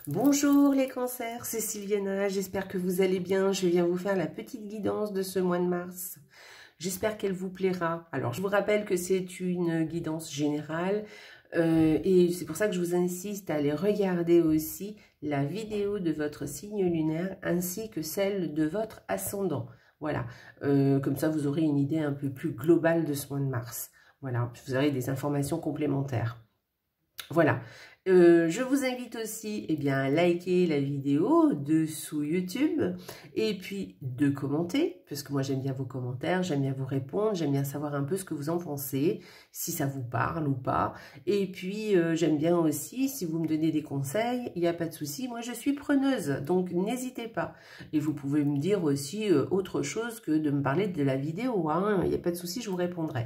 Bonjour les cancers, c'est Sylviana, j'espère que vous allez bien. Je viens vous faire la petite guidance de ce mois de mars. J'espère qu'elle vous plaira. Alors je vous rappelle que c'est une guidance générale et c'est pour ça que je vous insiste à aller regarder aussi la vidéo de votre signe lunaire ainsi que celle de votre ascendant. Voilà, comme ça vous aurez une idée un peu plus globale de ce mois de mars. Voilà, vous aurez des informations complémentaires. Voilà, je vous invite aussi à liker la vidéo dessous YouTube et puis de commenter, parce que moi j'aime bien vos commentaires, j'aime bien vous répondre, j'aime bien savoir un peu ce que vous en pensez, si ça vous parle ou pas. Et puis j'aime bien aussi, si vous me donnez des conseils, il n'y a pas de souci, moi je suis preneuse, donc n'hésitez pas. Et vous pouvez me dire aussi autre chose que de me parler de la vidéo, hein, il n'y a pas de souci, je vous répondrai.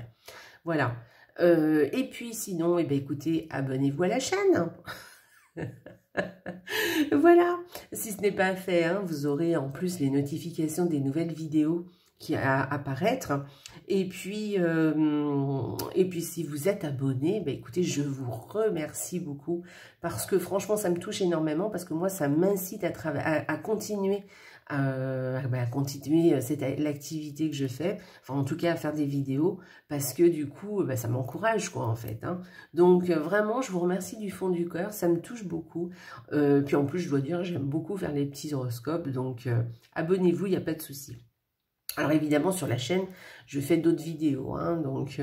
Voilà. Et puis sinon, écoutez, abonnez-vous à la chaîne. Voilà, si ce n'est pas fait, hein, vous aurez en plus les notifications des nouvelles vidéos qui apparaître. Et puis si vous êtes abonné, écoutez, je vous remercie beaucoup parce que franchement, ça me touche énormément parce que moi, ça m'incite à continuer à continuer l'activité que je fais, enfin en tout cas à faire des vidéos, parce que du coup, ça m'encourage quoi en fait. Hein. Donc vraiment, je vous remercie du fond du cœur, ça me touche beaucoup. Puis en plus, je dois dire, j'aime beaucoup faire les petits horoscopes, donc abonnez-vous, il n'y a pas de souci. Alors évidemment, sur la chaîne, je fais d'autres vidéos, hein, donc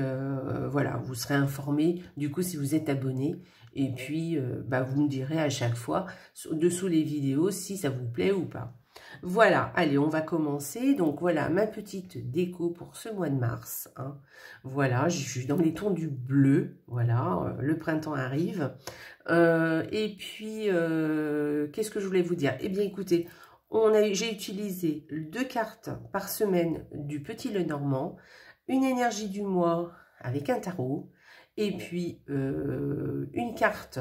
voilà, vous serez informés du coup si vous êtes abonné. Et puis, vous me direz à chaque fois, dessous les vidéos, si ça vous plaît ou pas. Voilà, allez, on va commencer. Donc voilà, ma petite déco pour ce mois de mars. Hein. Voilà, je suis dans les tons du bleu. Voilà, le printemps arrive. Et puis, qu'est-ce que je voulais vous dire? Eh bien, écoutez, j'ai utilisé 2 cartes par semaine du Petit Lenormand, une énergie du mois avec un tarot, et puis une carte.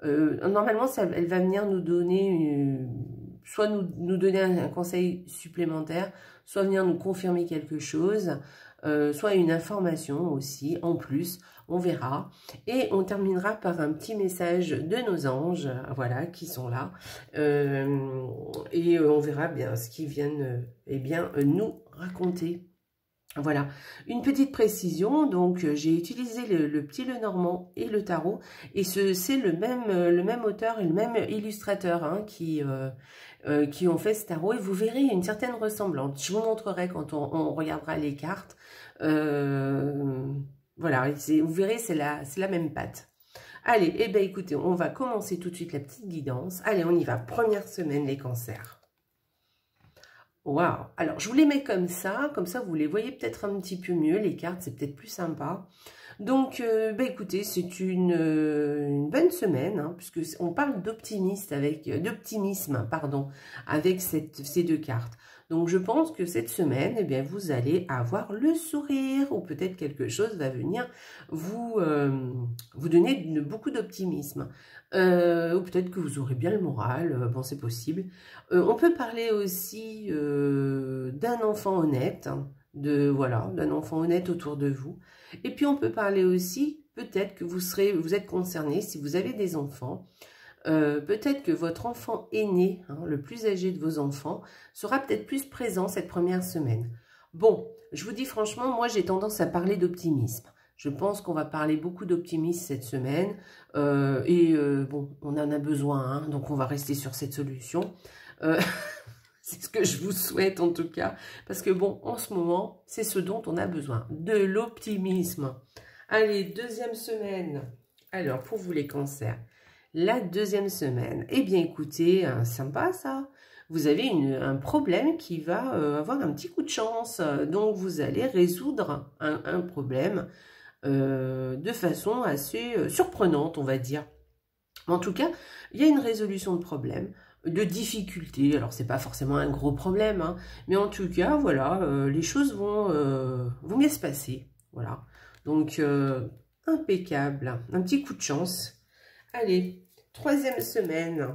Normalement, elle va venir nous donner, soit nous donner un conseil supplémentaire, soit venir nous confirmer quelque chose, soit une information aussi, en plus, on verra. Et on terminera par un petit message de nos anges, voilà, qui sont là. Et on verra bien ce qu'ils viennent nous raconter. Voilà, une petite précision, donc j'ai utilisé le Petit Lenormand et le tarot, et c'est le même auteur et le même illustrateur hein, qui ont fait ce tarot, et vous verrez une certaine ressemblance. Je vous montrerai quand on regardera les cartes. Voilà, vous verrez, c'est la même patte. Allez, écoutez, on va commencer tout de suite la petite guidance. Allez, on y va, première semaine, les cancers. Waouh! Alors, je vous les mets comme ça vous les voyez peut-être un petit peu mieux, les cartes, c'est peut-être plus sympa. Donc, écoutez, c'est une bonne semaine, hein, puisque on parle d'optimisme avec ces 2 cartes. Donc, je pense que cette semaine, vous allez avoir le sourire, ou peut-être quelque chose va venir vous donner beaucoup d'optimisme. Ou peut-être que vous aurez bien le moral, bon, c'est possible. On peut parler aussi d'un enfant honnête, hein, d'un enfant honnête autour de vous. Et puis, on peut parler aussi, peut-être que vous êtes concerné, si vous avez des enfants, peut-être que votre enfant aîné, hein, le plus âgé de vos enfants, sera peut-être plus présent cette première semaine. Bon, je vous dis franchement, moi j'ai tendance à parler d'optimisme. Je pense qu'on va parler beaucoup d'optimisme cette semaine. Bon, on en a besoin, hein, donc on va rester sur cette solution. C'est ce que je vous souhaite en tout cas. Parce que bon, en ce moment, c'est ce dont on a besoin. De l'optimisme. Allez, deuxième semaine. Alors, pour vous les cancers, la deuxième semaine. Eh bien, écoutez, sympa ça. Vous avez un problème qui va avoir un petit coup de chance. Donc, vous allez résoudre un problème de façon assez surprenante, on va dire. En tout cas, il y a une résolution de problème, de difficultés. Alors, c'est pas forcément un gros problème, hein, mais en tout cas, voilà, les choses vont bien se passer. Voilà. Donc, impeccable. Un petit coup de chance. Allez, troisième semaine.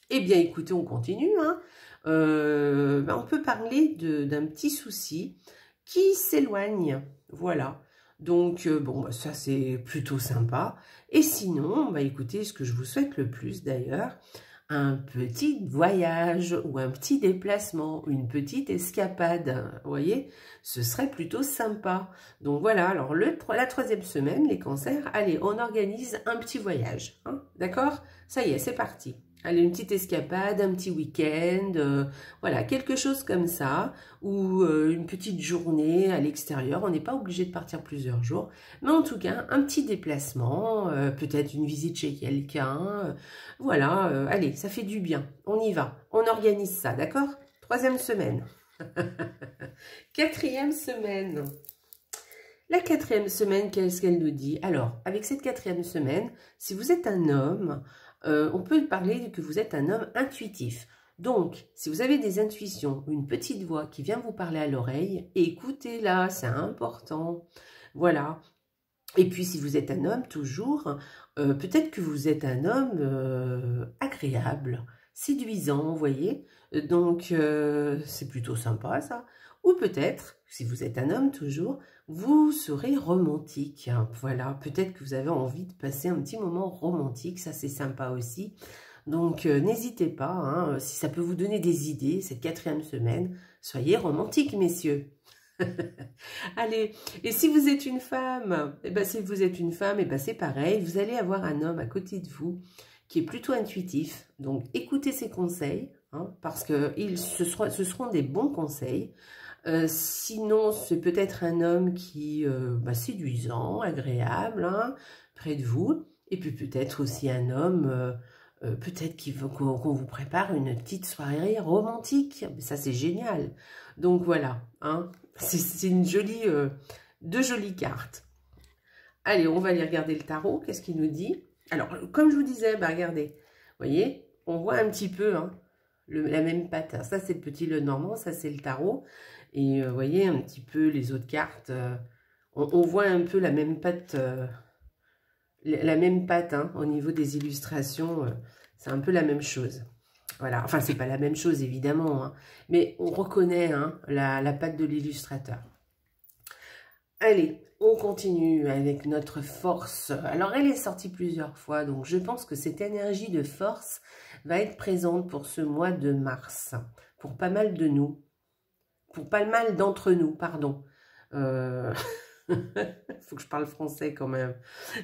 Eh bien, écoutez, on continue. Hein. On peut parler d'un petit souci qui s'éloigne. Voilà. Donc, bon, ça, c'est plutôt sympa. Et sinon, écoutez, ce que je vous souhaite le plus, d'ailleurs, un petit voyage ou un petit déplacement, une petite escapade, vous voyez, ce serait plutôt sympa. Donc voilà, alors la troisième semaine, les cancers, allez, on organise un petit voyage, hein, d'accord? Ça y est, c'est parti. Allez, une petite escapade, un petit week-end, voilà, quelque chose comme ça, ou une petite journée à l'extérieur. On n'est pas obligé de partir plusieurs jours, mais en tout cas, un petit déplacement, peut-être une visite chez quelqu'un, voilà, allez, ça fait du bien, on y va, on organise ça, d'accord? Troisième semaine. Quatrième semaine. La quatrième semaine, qu'est-ce qu'elle nous dit? Alors, avec cette quatrième semaine, si vous êtes un homme, on peut parler que vous êtes un homme intuitif. Donc, si vous avez des intuitions, une petite voix qui vient vous parler à l'oreille, écoutez-la, c'est important. Voilà. Et puis, si vous êtes un homme, toujours, peut-être que vous êtes un homme agréable, séduisant, vous voyez. Donc, c'est plutôt sympa, ça. Ou peut-être, si vous êtes un homme, toujours, vous serez romantique. Hein. Voilà, peut-être que vous avez envie de passer un petit moment romantique, ça c'est sympa aussi. Donc, n'hésitez pas, hein, si ça peut vous donner des idées, cette quatrième semaine, soyez romantiques, messieurs. Allez, et si vous êtes une femme, eh ben, si vous êtes une femme, eh ben, c'est pareil, vous allez avoir un homme à côté de vous qui est plutôt intuitif, donc écoutez ses conseils, hein, parce que ce seront des bons conseils. Sinon, c'est peut-être un homme qui séduisant, agréable, hein, près de vous, et puis peut-être aussi un homme, peut-être qu'on vous prépare une petite soirée romantique, ça c'est génial. Donc voilà, hein, c'est une jolie, deux jolies cartes. Allez, on va aller regarder le tarot, qu'est-ce qu'il nous dit? Alors, comme je vous disais, bah regardez, vous voyez, on voit un petit peu hein, la même patte. Alors, ça c'est le petit Lenormand, ça c'est le tarot. Et vous voyez un petit peu les autres cartes, on voit un peu la même patte, hein, au niveau des illustrations, c'est un peu la même chose. Voilà, enfin c'est pas la même chose évidemment, hein, mais on reconnaît hein, la patte de l'illustrateur. Allez, on continue avec notre force. Alors elle est sortie plusieurs fois, donc je pense que cette énergie de force va être présente pour ce mois de mars, pour pas mal de nous. Pour pas mal d'entre nous, pardon. Faut que je parle français quand même.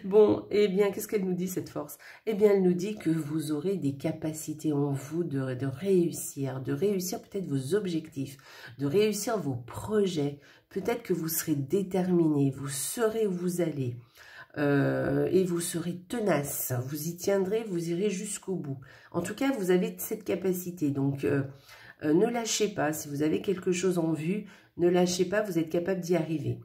Bon, eh bien, qu'est-ce qu'elle nous dit, cette force? Eh bien, elle nous dit que vous aurez des capacités en vous de réussir peut-être vos objectifs, de réussir vos projets. Peut-être que vous serez déterminé, vous saurez où vous allez. Et vous serez tenace, vous y tiendrez, vous irez jusqu'au bout. En tout cas, vous avez cette capacité, donc... ne lâchez pas, si vous avez quelque chose en vue, ne lâchez pas, vous êtes capable d'y arriver.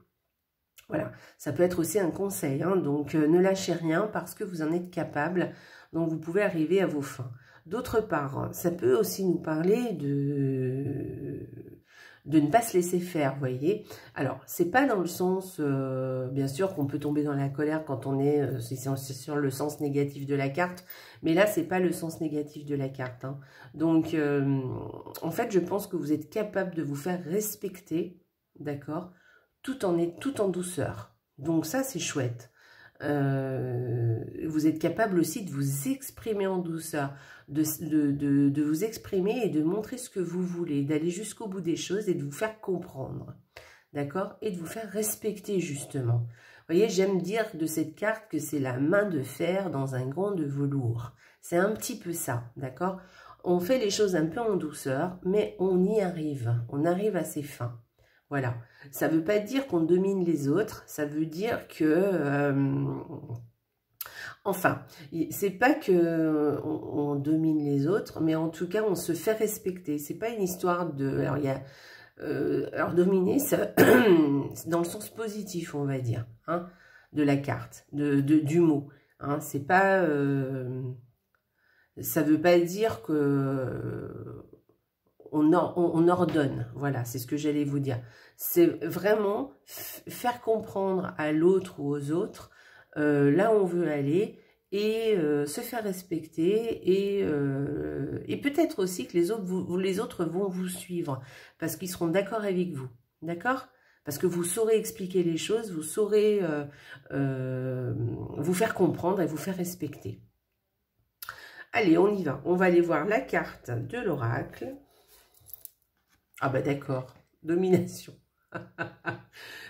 Voilà, ça peut être aussi un conseil, hein, donc ne lâchez rien parce que vous en êtes capable, donc vous pouvez arriver à vos fins. D'autre part, ça peut aussi nous parler de ne pas se laisser faire, vous voyez. Alors, c'est pas dans le sens, bien sûr, qu'on peut tomber dans la colère quand on est, c'est sur le sens négatif de la carte, mais là, c'est pas le sens négatif de la carte. Hein. Donc, en fait, je pense que vous êtes capable de vous faire respecter, d'accord, tout en douceur. Donc ça, c'est chouette. Vous êtes capable aussi de vous exprimer en douceur, de vous exprimer et de montrer ce que vous voulez, d'aller jusqu'au bout des choses et de vous faire comprendre, d'accord? Et de vous faire respecter, justement. Vous voyez, j'aime dire de cette carte que c'est la main de fer dans un gant de velours. C'est un petit peu ça, d'accord? On fait les choses un peu en douceur, mais on y arrive. On arrive à ses fins. Voilà, ça ne veut pas dire qu'on domine les autres, ça veut dire que, enfin, c'est pas que on domine les autres, mais en tout cas, on se fait respecter. C'est pas une histoire de, alors il y a, alors dominer, ça, dans le sens positif, on va dire, hein, de la carte, du mot. Hein, c'est pas, ça veut pas dire que on ordonne, voilà, c'est ce que j'allais vous dire. C'est vraiment faire comprendre à l'autre ou aux autres là où on veut aller et se faire respecter et peut-être aussi que les autres vont vous suivre parce qu'ils seront d'accord avec vous, d'accord? Parce que vous saurez expliquer les choses, vous saurez vous faire comprendre et vous faire respecter. Allez, on y va. On va aller voir la carte de l'oracle. Ah bah d'accord, domination.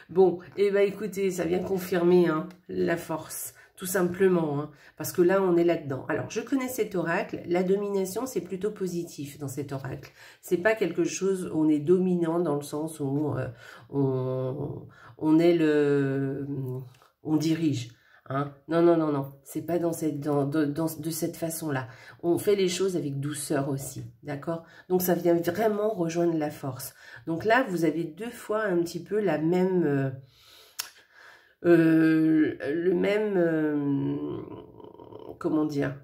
Bon, et bah écoutez, ça vient confirmer hein, la force, tout simplement, hein, parce que là, on est là-dedans. Alors, je connais cet oracle, la domination, c'est plutôt positif dans cet oracle. C'est pas quelque chose où on est dominant dans le sens où on est on dirige. Hein. Non, non, non, non, c'est pas de cette façon-là. On fait les choses avec douceur aussi, d'accord? Donc, ça vient vraiment rejoindre la force. Donc là, vous avez deux fois un petit peu la même... comment dire,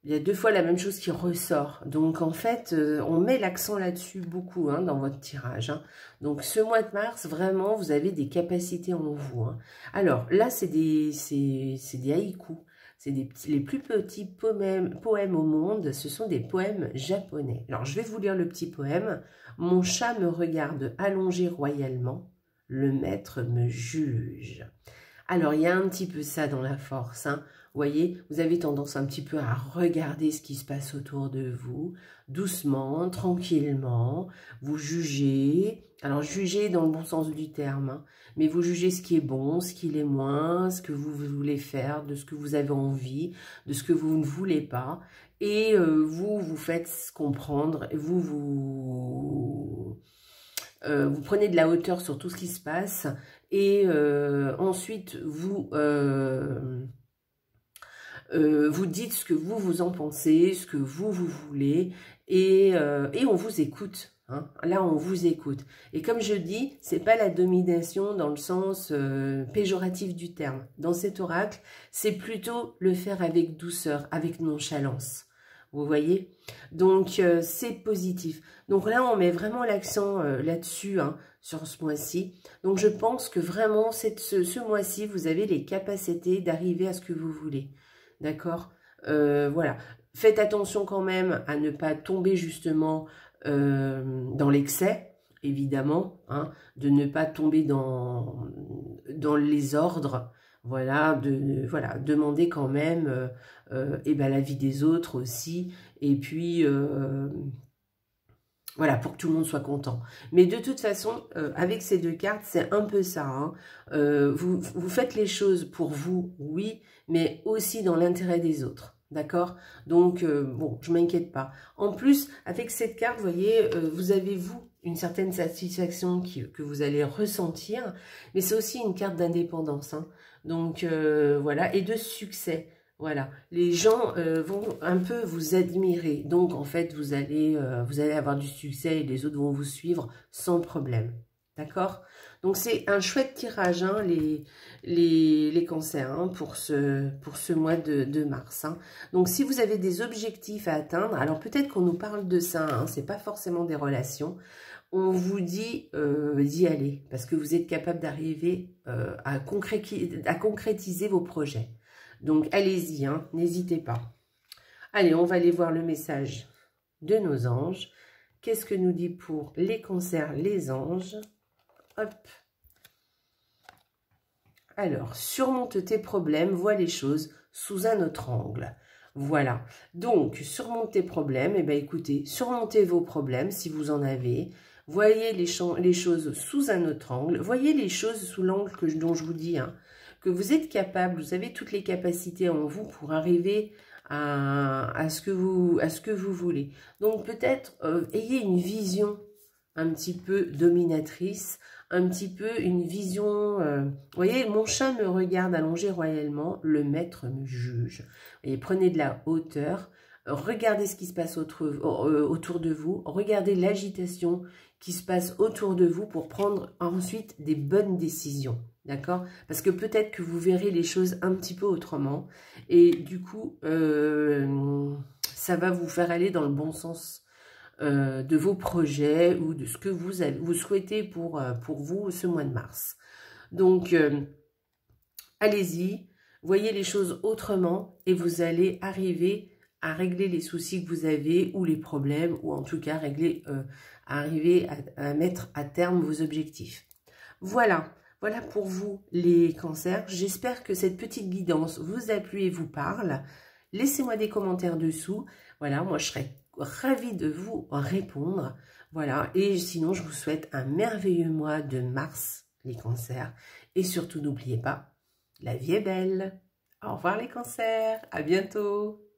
il y a deux fois la même chose qui ressort. Donc, en fait, on met l'accent là-dessus beaucoup hein, dans votre tirage. Hein. Donc, ce mois de mars, vraiment, vous avez des capacités en vous. Hein. Alors, là, c'est des haïkus. C'est les plus petits poèmes au monde. Ce sont des poèmes japonais. Alors, je vais vous lire le petit poème. « Mon chat me regarde allongé royalement. Le maître me juge. » Alors, il y a un petit peu ça dans la force. Hein. Vous voyez, vous avez tendance un petit peu à regarder ce qui se passe autour de vous, doucement, tranquillement. Vous jugez. Alors, jugez dans le bon sens du terme. Hein, mais vous jugez ce qui est bon, ce qui l'est moins, ce que vous voulez faire, de ce que vous avez envie, de ce que vous ne voulez pas. Et vous faites comprendre. Vous prenez de la hauteur sur tout ce qui se passe et ensuite vous dites ce que vous en pensez, ce que vous voulez et on vous écoute. Hein. Là, on vous écoute. Et comme je dis, c'est pas la domination dans le sens péjoratif du terme. Dans cet oracle, c'est plutôt le faire avec douceur, avec nonchalance. Vous voyez? Donc, c'est positif. Donc là, on met vraiment l'accent là-dessus, hein, sur ce mois-ci. Donc, je pense que vraiment, ce mois-ci, vous avez les capacités d'arriver à ce que vous voulez. D'accord? Voilà. Faites attention quand même à ne pas tomber justement dans l'excès, évidemment, hein, de ne pas tomber dans les ordres. Voilà, demander quand même et ben, l'avis des autres aussi. Et puis, voilà, pour que tout le monde soit content. Mais de toute façon, avec ces deux cartes, c'est un peu ça. Hein. Vous faites les choses pour vous, oui, mais aussi dans l'intérêt des autres. D'accord? Donc, bon, je ne m'inquiète pas. En plus, avec cette carte, vous voyez, vous avez, vous, une certaine satisfaction que vous allez ressentir, mais c'est aussi une carte d'indépendance. Hein. Donc, voilà, et de succès. Voilà, les gens vont un peu vous admirer. Donc, en fait, vous allez avoir du succès et les autres vont vous suivre sans problème. D'accord? Donc, c'est un chouette tirage, hein, les cancers, hein, pour ce mois de mars. Hein. Donc, si vous avez des objectifs à atteindre, alors peut-être qu'on nous parle de ça, hein, c'est pas forcément des relations. On vous dit d'y aller parce que vous êtes capable d'arriver à concrétiser vos projets. Donc, allez-y, hein, n'hésitez pas. Allez, on va aller voir le message de nos anges. Qu'est-ce que nous dit pour les cancers, les anges? Hop. Alors, surmonte tes problèmes, vois les choses sous un autre angle. Voilà. Donc, surmonte tes problèmes. Eh bien, écoutez, surmontez vos problèmes si vous en avez. Voyez les choses sous un autre angle. Voyez les choses sous l'angle dont je vous dis, hein, que vous êtes capable, vous avez toutes les capacités en vous pour arriver à ce que vous voulez. Donc peut-être ayez une vision un petit peu dominatrice, un petit peu une vision, vous voyez, mon chat me regarde allongé royalement, le maître me juge. Et prenez de la hauteur, regardez ce qui se passe autour de vous, regardez l'agitation qui se passe autour de vous pour prendre ensuite des bonnes décisions. D'accord? Parce que peut-être que vous verrez les choses un petit peu autrement. Et du coup, ça va vous faire aller dans le bon sens de vos projets ou de ce que vous souhaitez pour vous ce mois de mars. Donc, allez-y, voyez les choses autrement et vous allez arriver à régler les soucis que vous avez ou les problèmes ou en tout cas arriver à mettre à terme vos objectifs. Voilà. Voilà pour vous les cancers. J'espère que cette petite guidance vous a plu et vous parle. laissez-moi des commentaires dessous. Voilà, moi je serais ravie de vous répondre. Voilà, et sinon je vous souhaite un merveilleux mois de mars, les cancers. Et surtout n'oubliez pas, la vie est belle. Au revoir les cancers, à bientôt.